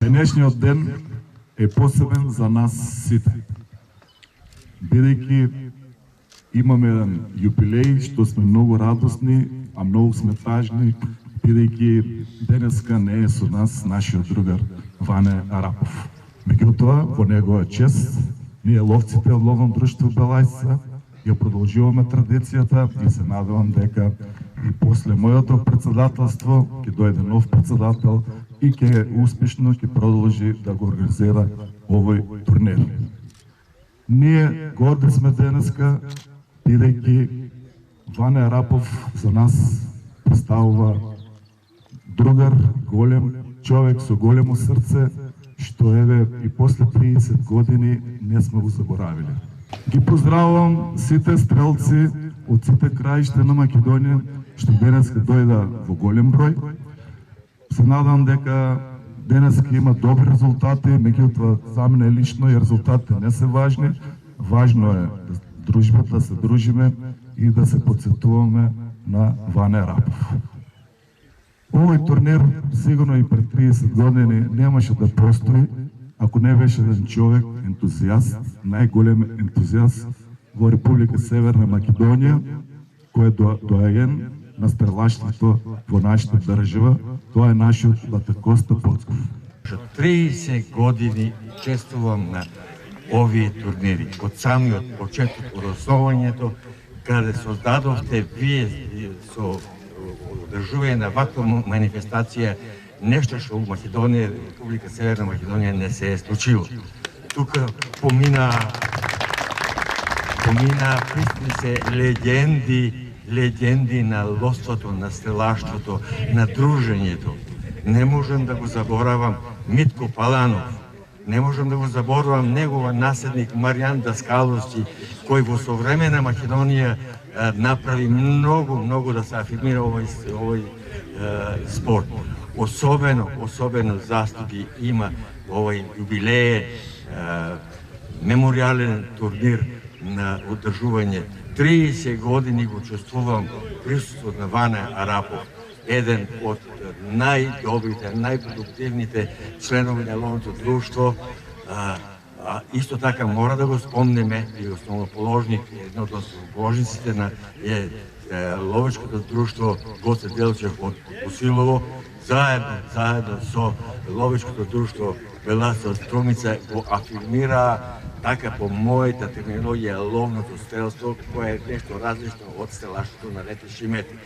Денешниот ден е посебен за нас сите. Бидејќи имаме еден јубилеј, што сме многу радосни, а многу сме тажни, бидејќи денеска не е со нас нашиот другар Ване Арапов. Меѓутоа, во негова чест, ние ловците од Ловно друштво Белајса ја продолжуваме традицијата и се надевам дека и после моето председателство ќе дојде нов председател и ќе успешно ќе продолжи да го организира овој турнир. Ние горди сме денеска, бидејќи Ване Арапов за нас представува другар, голем човек со големо срце, што еве и после 30 години не сме го заборавили. Ги поздравувам сите стрелци од сите краишта на Македонија, што денеска дојда во голем број. Се надам дека денеска има добри резултати, меѓутоа за мене лично и резултатите не се важни. Важно е дружбата, да се дружиме и да се подсетуваме на Ване Арапов. Овој турнир сигурно и пред 30 години немаше да постои ако не беше еден човек, ентузијаст, најголем ентузијаст во Република Северна Македонија, кој е доаѓен на стрелаштвото во нашата држава. Тоа е нашиот Латакоста Поцков. 30 години чествувам на овие турнири. Од самиот почеток, од основањето, каде создадовте вие со одржување на ваква манифестација, нешто што во Македонија, Република Северна Македонија не се е случило. Тука помина пристани се легенди на ловството, на стрелаштвото, на дружењето. Не можам да го заборавам Митко Паланов. Не можам да го заборавам негова наследник Маријан Даскаловски, кој во современа Македонија направи многу да се афирмира овој спорт. Особено заслуги има овој јубилеј, меморијален турнир на одржување. 30 години го чувствувам присуствот на Ване Арапов, еден од најдобрите, најпродуктивните членови на Ловното друштво. Исто така мора да го спомнеме и основоположник, едно од основоположниците на Ловечкото друштво Гоце Делчев од Босилово, заедно со Ловечкото друштво Белајса од Струмица го афирмира така по мојата терминологија ловното стрелство, кое е нешто различно од стрелаштвото на рете Шимети.